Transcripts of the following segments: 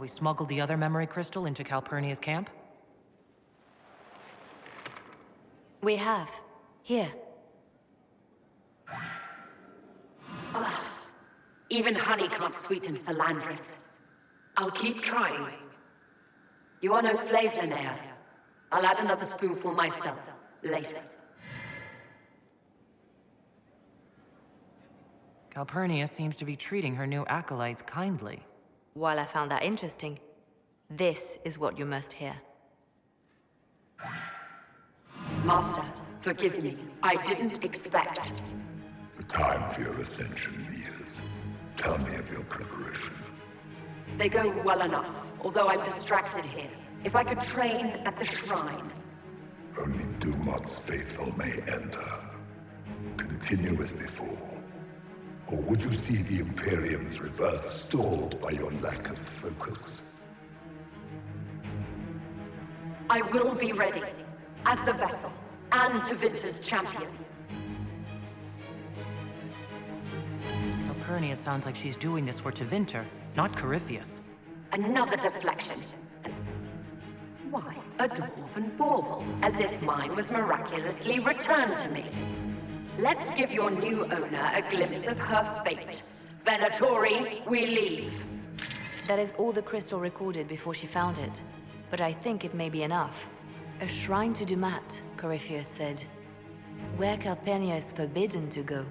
Have we smuggled the other memory crystal into Calpurnia's camp? We have. Here. Ugh. Even honey can't sweeten Philandris. I'll keep trying. You are no slave, Linnea. I'll add another spoonful myself, later. Calpurnia seems to be treating her new acolytes kindly. While I found that interesting, this is what you must hear. Master, forgive me. I didn't expect. The time for your ascension nears. Tell me of your preparation. They go well enough, although I'm distracted here. If I could train at the shrine. Only Dumod's faithful may enter. Continue as before. Or would you see the Imperium's rebirth stalled by your lack of focus? I will be ready, as the vessel, and Tevinter's champion. Calpurnia sounds like she's doing this for Tevinter, not Corypheus. Another deflection. Why, a dwarven bauble, as if mine was miraculously returned to me. Let's give your new owner a glimpse of her fate. Venatori, we leave. That is all the crystal recorded before she found it. But I think it may be enough. A shrine to Dumat, Corypheus said. Where Calpurnia is forbidden to go.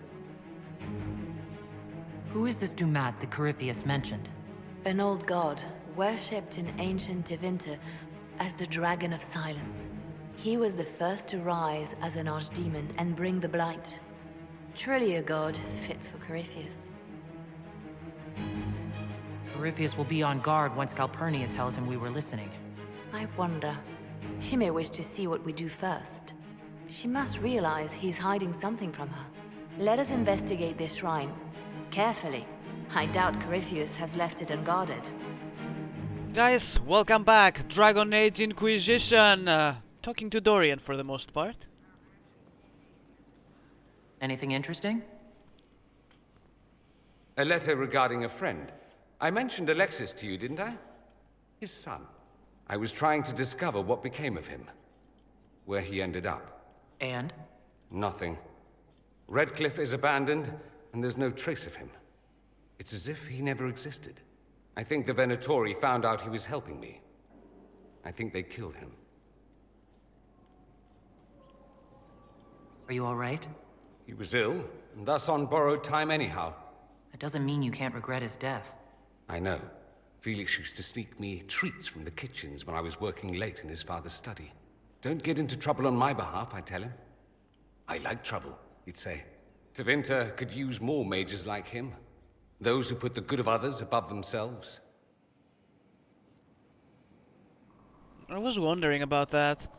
Who is this Dumat that Corypheus mentioned? An old god, worshipped in ancient Tevinter as the Dragon of Silence. He was the first to rise as an archdemon and bring the blight. Truly a god fit for Corypheus. Corypheus will be on guard once Calpurnia tells him we were listening. I wonder. She may wish to see what we do first. She must realize he's hiding something from her. Let us investigate this shrine. Carefully. I doubt Corypheus has left it unguarded. Guys, welcome back. Dragon Age Inquisition. Talking to Dorian for the most part. Anything interesting? A letter regarding a friend. I mentioned Alexis to you, didn't I? His son. I was trying to discover what became of him. Where he ended up. And? Nothing. Redcliffe is abandoned, and there's no trace of him. It's as if he never existed. I think the Venatori found out he was helping me. I think they killed him. Are you all right? He was ill, and thus on borrowed time anyhow. That doesn't mean you can't regret his death. I know. Felix used to sneak me treats from the kitchens when I was working late in his father's study. Don't get into trouble on my behalf, I tell him. I like trouble, he'd say. Tevinter could use more mages like him. Those who put the good of others above themselves. I was wondering about that.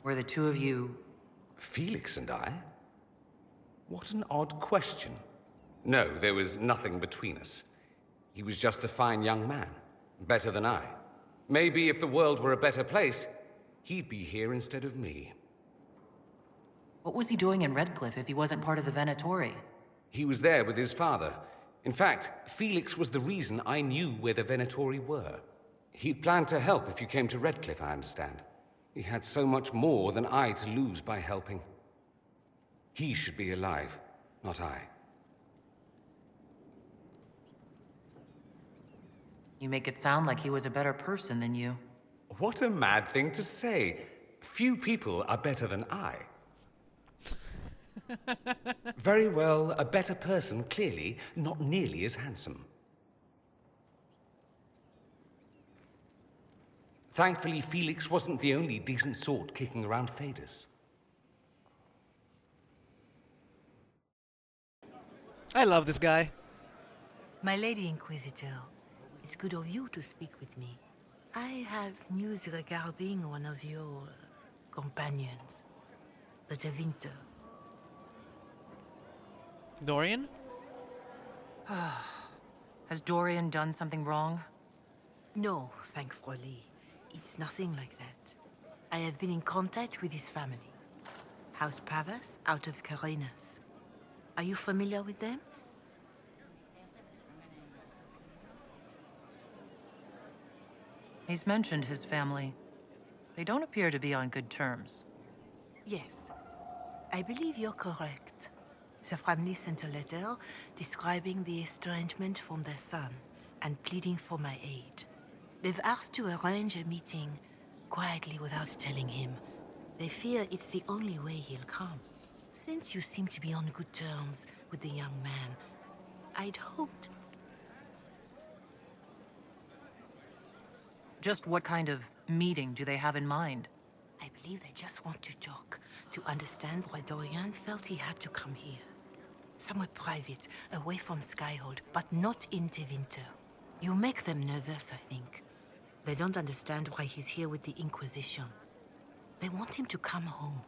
Were the two of you... Felix and I? What an odd question. No, there was nothing between us. He was just a fine young man. Better than I. Maybe if the world were a better place, he'd be here instead of me. What was he doing in Redcliffe if he wasn't part of the Venatori? He was there with his father. In fact, Felix was the reason I knew where the Venatori were. He'd planned to help if you came to Redcliffe, I understand. He had so much more than I to lose by helping. He should be alive, not I. You make it sound like he was a better person than you. What a mad thing to say. Few people are better than I. Very well, a better person, clearly, not nearly as handsome. Thankfully, Felix wasn't the only decent sort kicking around Thedas. I love this guy. My Lady Inquisitor, it's good of you to speak with me. I have news regarding one of your companions, the Tevinter. Dorian? Has Dorian done something wrong? No, thankfully. It's nothing like that. I have been in contact with his family. House Pavas out of Carenas. Are you familiar with them? He's mentioned his family. They don't appear to be on good terms. Yes, I believe you're correct. The family sent a letter describing the estrangement from their son and pleading for my aid. They've asked to arrange a meeting quietly without telling him. They fear it's the only way he'll come. Since you seem to be on good terms with the young man, I'd hoped... Just what kind of meeting do they have in mind? I believe they just want to talk, to understand why Dorian felt he had to come here. Somewhere private, away from Skyhold, but not in Tevinter. You make them nervous, I think. They don't understand why he's here with the Inquisition. They want him to come home.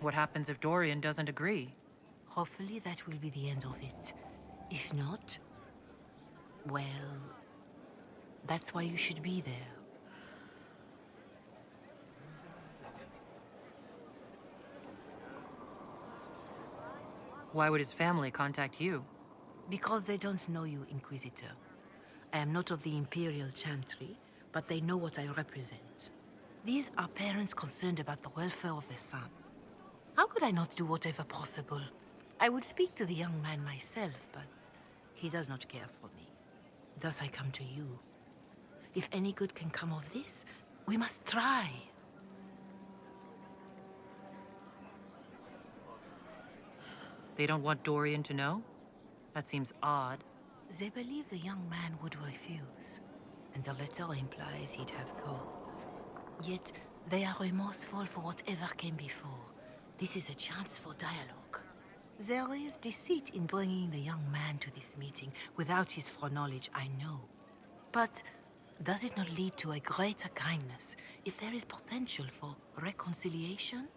What happens if Dorian doesn't agree? Hopefully that will be the end of it. If not, well, that's why you should be there. Why would his family contact you? Because they don't know you, Inquisitor. I am not of the Imperial Chantry, but they know what I represent. These are parents concerned about the welfare of their son. How could I not do whatever possible? I would speak to the young man myself, but he does not care for me. Thus I come to you. If any good can come of this, we must try. They don't want Dorian to know? That seems odd. They believe the young man would refuse, and the letter implies he'd have cause. Yet, they are remorseful for whatever came before. This is a chance for dialogue. There is deceit in bringing the young man to this meeting without his foreknowledge, I know. But does it not lead to a greater kindness if there is potential for reconciliation?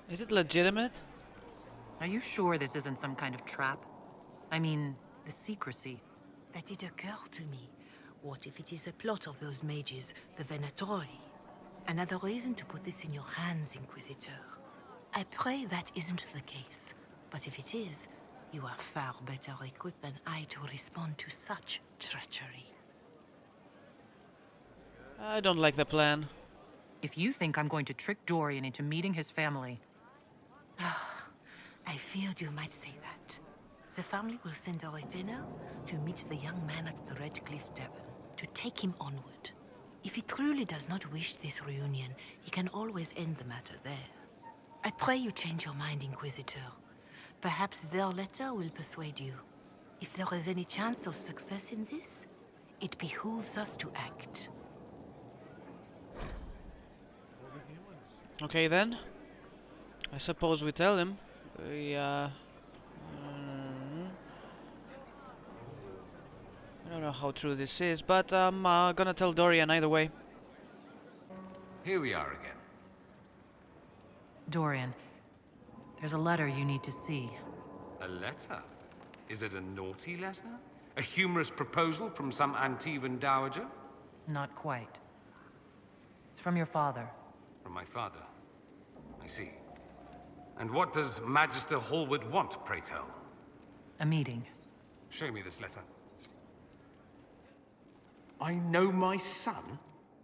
Is it legitimate? Are you sure this isn't some kind of trap? I mean, the secrecy. That did occur to me. What if it is a plot of those mages, the Venatori? Another reason to put this in your hands, Inquisitor. I pray that isn't the case. But if it is, you are far better equipped than I to respond to such treachery. I don't like the plan. If you think I'm going to trick Dorian into meeting his family... I feared you might say that. The family will send a retainer to meet the young man at the Red Cliff Tavern, to take him onward. If he truly does not wish this reunion, he can always end the matter there. I pray you change your mind, Inquisitor. Perhaps their letter will persuade you. If there is any chance of success in this, it behooves us to act. Okay then. I suppose we tell him. I don't know how true this is, but I'm gonna tell Dorian either way. Here we are again. Dorian, there's a letter you need to see. A letter? Is it a naughty letter? A humorous proposal from some Antivan dowager? Not quite. It's from your father. From my father. I see. And what does Magister Hallwood want, pray tell? A meeting. Show me this letter. I know my son?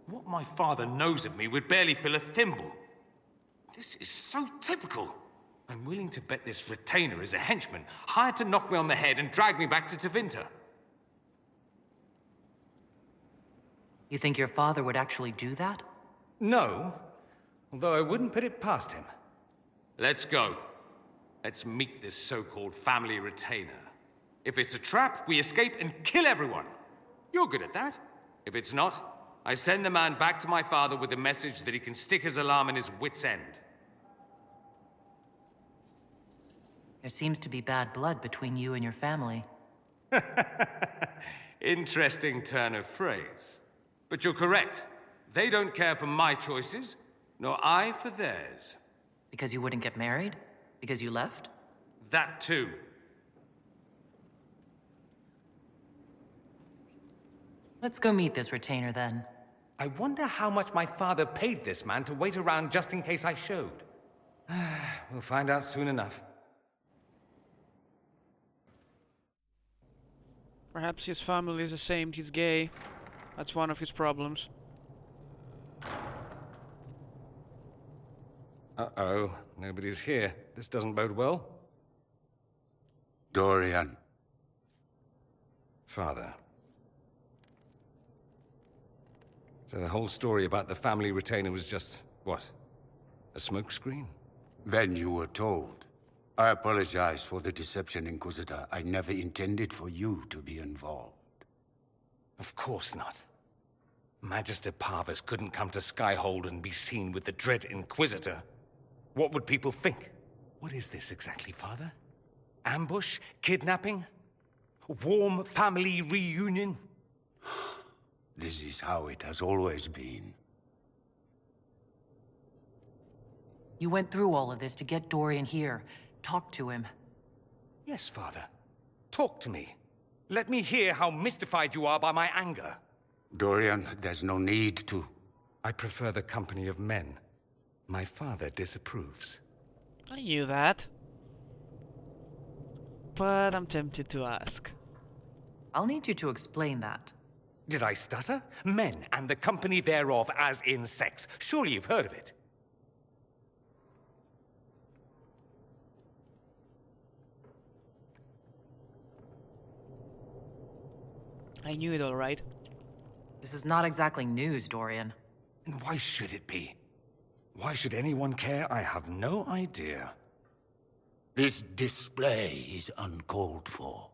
What my father knows of me would barely fill a thimble. This is so typical. I'm willing to bet this retainer is a henchman, hired to knock me on the head and drag me back to Tevinter. You think your father would actually do that? No, although I wouldn't put it past him. Let's go. Let's meet this so-called family retainer. If it's a trap, we escape and kill everyone. You're good at that. If it's not, I send the man back to my father with a message that he can stick his alarm in his wit's end. There seems to be bad blood between you and your family. Interesting turn of phrase. But you're correct. They don't care for my choices, nor I for theirs. Because you wouldn't get married? Because you left? That too. Let's go meet this retainer then. I wonder how much my father paid this man to wait around just in case I showed. We'll find out soon enough. Perhaps his family is ashamed he's gay. That's one of his problems. Uh-oh, nobody's here. This doesn't bode well. Dorian. Father. So the whole story about the family retainer was just, what? A smokescreen? Then you were told. I apologize for the deception, Inquisitor. I never intended for you to be involved. Of course not. Magister Parvus couldn't come to Skyhold and be seen with the dread Inquisitor. What would people think? What is this exactly, Father? Ambush? Kidnapping? Warm family reunion? This is how it has always been. You went through all of this to get Dorian here. Talk to him. Yes, Father. Talk to me. Let me hear how mystified you are by my anger. Dorian, there's no need to. I prefer the company of men. My father disapproves. I knew that. But I'm tempted to ask. I'll need you to explain that. Did I stutter? Men and the company thereof as in sex. Surely you've heard of it. I knew it all right. This is not exactly news, Dorian. And why should it be? Why should anyone care? I have no idea. This display is uncalled for.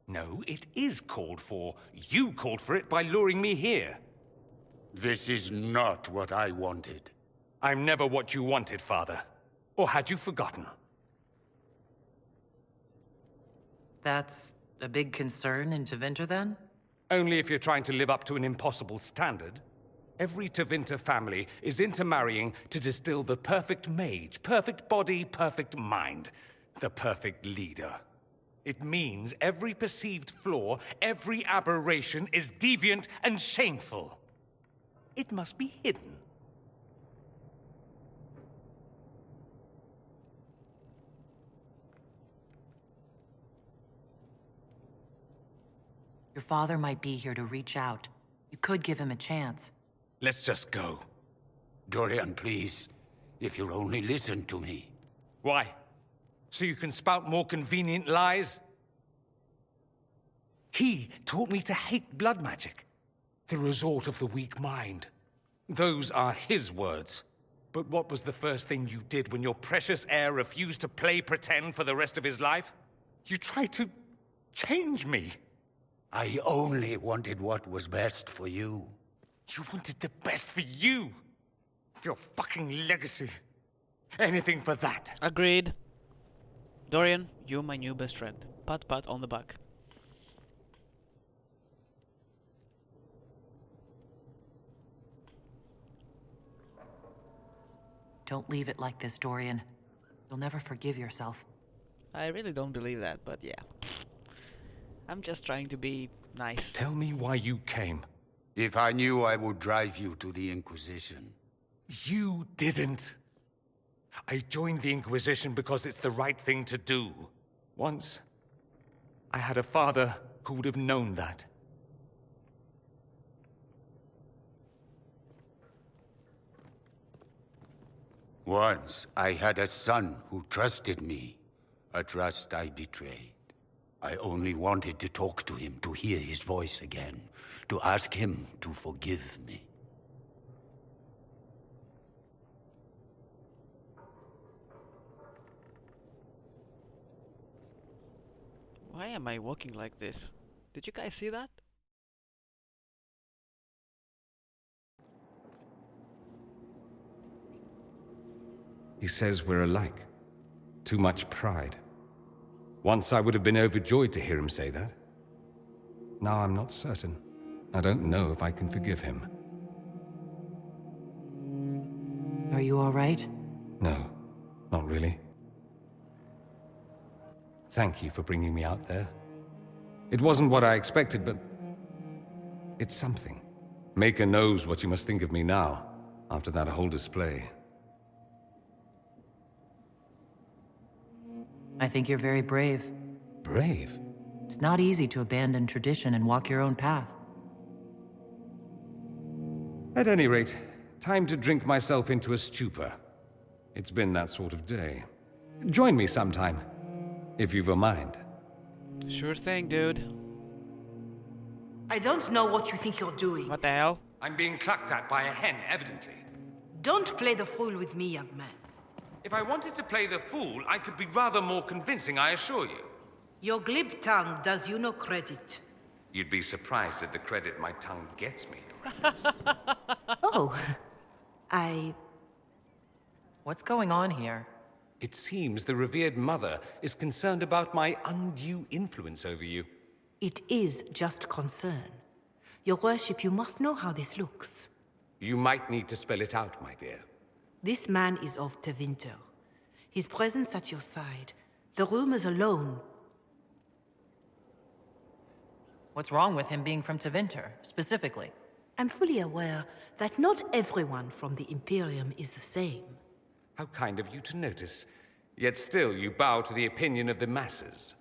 No, it is called for. You called for it by luring me here. This is not what I wanted. I'm never what you wanted, Father. Or had you forgotten? That's a big concern in Tevinter, then? Only if you're trying to live up to an impossible standard. Every Tevinter family is intermarrying to distill the perfect mage, perfect body, perfect mind, the perfect leader. It means every perceived flaw, every aberration is deviant and shameful. It must be hidden. Your father might be here to reach out. You could give him a chance. Let's just go. Dorian, please. If you'll only listen to me. Why? So you can spout more convenient lies? He taught me to hate blood magic. The resort of the weak mind. Those are his words. But what was the first thing you did when your precious heir refused to play pretend for the rest of his life? You tried to change me. I only wanted what was best for you. You wanted the best for you. Your fucking legacy. Anything for that. Agreed. Dorian, you're my new best friend. Pat pat on the back. Don't leave it like this, Dorian. You'll never forgive yourself. I really don't believe that, but yeah. I'm just trying to be nice. Tell me why you came. If I knew, I would drive you to the Inquisition. You didn't. I joined the Inquisition because it's the right thing to do. Once, I had a father who would have known that. Once, I had a son who trusted me. A trust I betrayed. I only wanted to talk to him, to hear his voice again, to ask him to forgive me. Why am I walking like this? Did you guys see that? He says we're alike. Too much pride. Once I would have been overjoyed to hear him say that. Now I'm not certain. I don't know if I can forgive him. Are you all right? No, not really. Thank you for bringing me out there. It wasn't what I expected, but it's something. Maker knows what you must think of me now, after that whole display. I think you're very brave. Brave? It's not easy to abandon tradition and walk your own path. At any rate, time to drink myself into a stupor. It's been that sort of day. Join me sometime, if you've a mind. Sure thing, dude. I don't know what you think you're doing. What the hell? I'm being clucked at by a hen, evidently. Don't play the fool with me, young man. If I wanted to play the fool, I could be rather more convincing, I assure you. Your glib tongue does you no credit. You'd be surprised at the credit my tongue gets me. Oh, What's going on here? It seems the revered mother is concerned about my undue influence over you. It is just concern. Your worship, you must know how this looks. You might need to spell it out, my dear. This man is of Tevinter. His presence at your side, the rumors alone. What's wrong with him being from Tevinter, specifically? I'm fully aware that not everyone from the Imperium is the same. How kind of you to notice. Yet still you bow to the opinion of the masses.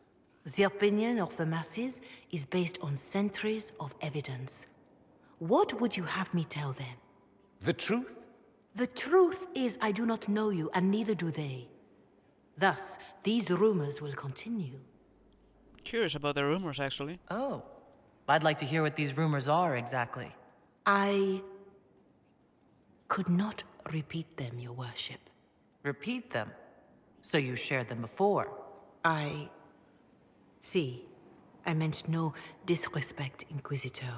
The opinion of the masses is based on centuries of evidence. What would you have me tell them? The truth? The truth is I do not know you, and neither do they. Thus, these rumors will continue. Curious about the rumors, actually. Oh. I'd like to hear what these rumors are exactly. I could not repeat them, your worship. Repeat them. So you shared them before. See, I meant no disrespect, Inquisitor.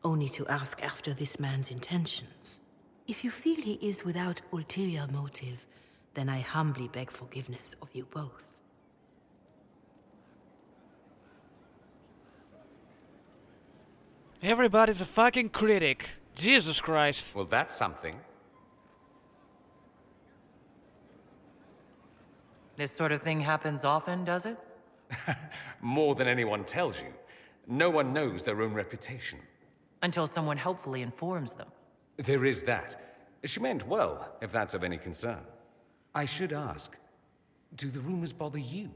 Only to ask after this man's intentions. If you feel he is without ulterior motive, then I humbly beg forgiveness of you both. Everybody's a fucking critic. Jesus Christ. Well, that's something. This sort of thing happens often, does it? More than anyone tells you. No one knows their own reputation. Until someone helpfully informs them. There is that. She meant well, if that's of any concern. I should ask, do the rumors bother you?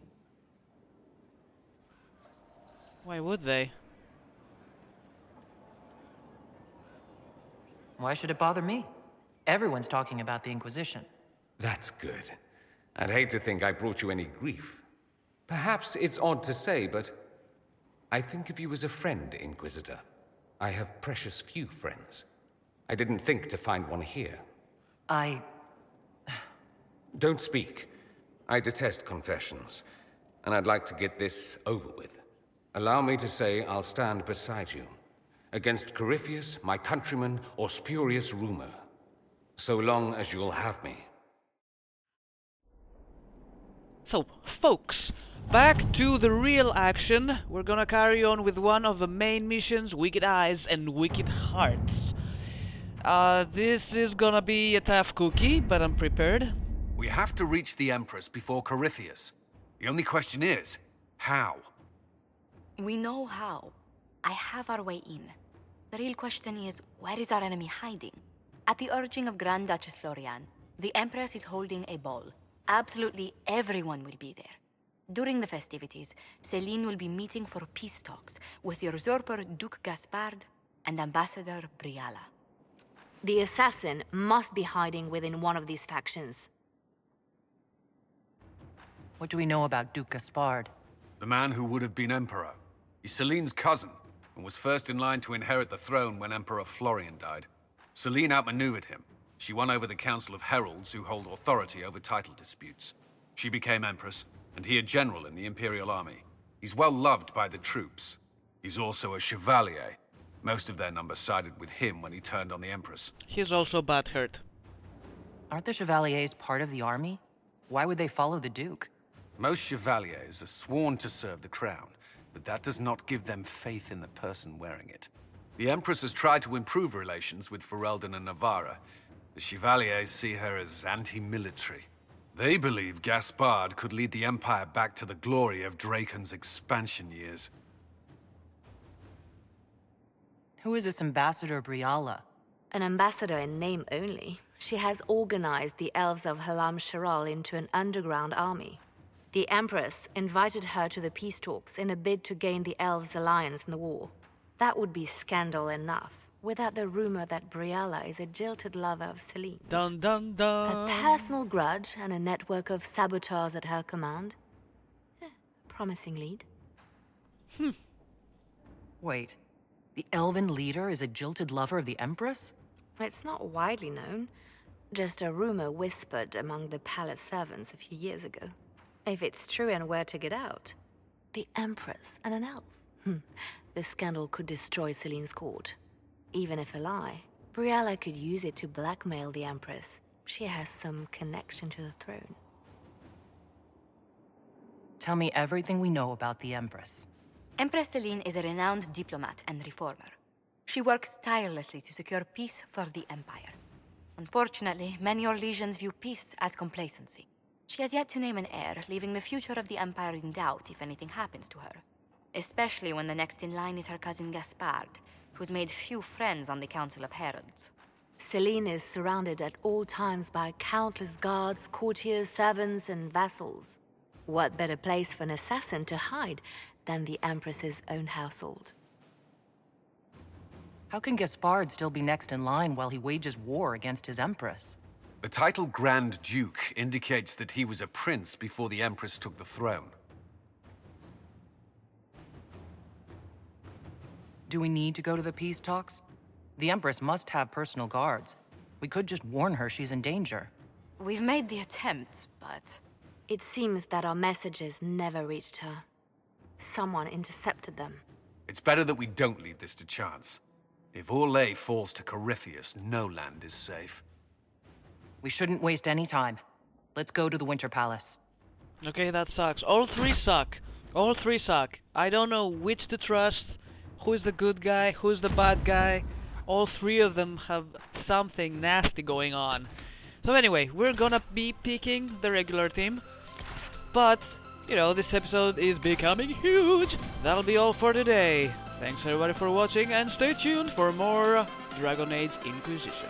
Why would they? Why should it bother me? Everyone's talking about the Inquisition. That's good. I'd hate to think I brought you any grief. Perhaps it's odd to say, but I think of you as a friend, Inquisitor. I have precious few friends. I didn't think to find one here. Don't speak. I detest confessions, and I'd like to get this over with. Allow me to say I'll stand beside you, against Corypheus, my countryman, or spurious rumor, so long as you'll have me. So, folks, back to the real action. We're gonna carry on with one of the main missions, Wicked Eyes and Wicked Hearts. This is gonna be a tough cookie, but I'm prepared. We have to reach the Empress before Corypheus. The only question is, how? We know how. I have our way in. The real question is, where is our enemy hiding? At the urging of Grand Duchess Florian, the Empress is holding a ball. Absolutely everyone will be there. During the festivities, Celine will be meeting for peace talks with the usurper Duke Gaspard and Ambassador Briala. The assassin must be hiding within one of these factions. What do we know about Duke Gaspard? The man who would have been Emperor. He's Celine's cousin, and was first in line to inherit the throne when Emperor Florian died. Celine outmaneuvered him. She won over the Council of Heralds, who hold authority over title disputes. She became Empress, and he a general in the Imperial Army. He's well loved by the troops. He's also a Chevalier. Most of their number sided with him when he turned on the Empress. He's also butthurt. Aren't the Chevaliers part of the army? Why would they follow the Duke? Most Chevaliers are sworn to serve the crown, but that does not give them faith in the person wearing it. The Empress has tried to improve relations with Ferelden and Navarra. The Chevaliers see her as anti-military. They believe Gaspard could lead the Empire back to the glory of Draken's expansion years. Who is this Ambassador Briala? An ambassador in name only. She has organized the elves of Halam Sharal into an underground army. The Empress invited her to the peace talks in a bid to gain the elves' alliance in the war. That would be scandal enough, without the rumor that Briella is a jilted lover of Celine's. Dun dun dun. A personal grudge and a network of saboteurs at her command. Promising lead. Wait, the elven leader is a jilted lover of the Empress? It's not widely known. Just a rumor whispered among the palace servants a few years ago. If it's true and were to get out, the Empress and an elf. The scandal could destroy Celine's court. Even if a lie, Briella could use it to blackmail the Empress. She has some connection to the throne. Tell me everything we know about the Empress. Empress Celine is a renowned diplomat and reformer. She works tirelessly to secure peace for the Empire. Unfortunately, many Orlesians view peace as complacency. She has yet to name an heir, leaving the future of the Empire in doubt if anything happens to her. Especially when the next in line is her cousin Gaspard, who's made few friends on the Council of Heralds. Celine is surrounded at all times by countless guards, courtiers, servants, and vassals. What better place for an assassin to hide than the Empress's own household? How can Gaspard still be next in line while he wages war against his Empress? The title Grand Duke indicates that he was a prince before the Empress took the throne. Do we need to go to the peace talks? The Empress must have personal guards. We could just warn her she's in danger. We've made the attempt, but... It seems that our messages never reached her. Someone intercepted them. It's better that we don't leave this to chance. If Orlais falls to Corypheus, no land is safe. We shouldn't waste any time. Let's go to the Winter Palace. Okay, that sucks. All three suck. All three suck. I don't know which to trust. Who's the good guy? Who's the bad guy? All three of them have something nasty going on. So anyway, we're gonna be picking the regular team. But, you know, this episode is becoming huge. That'll be all for today. Thanks everybody for watching and stay tuned for more Dragon Age Inquisition.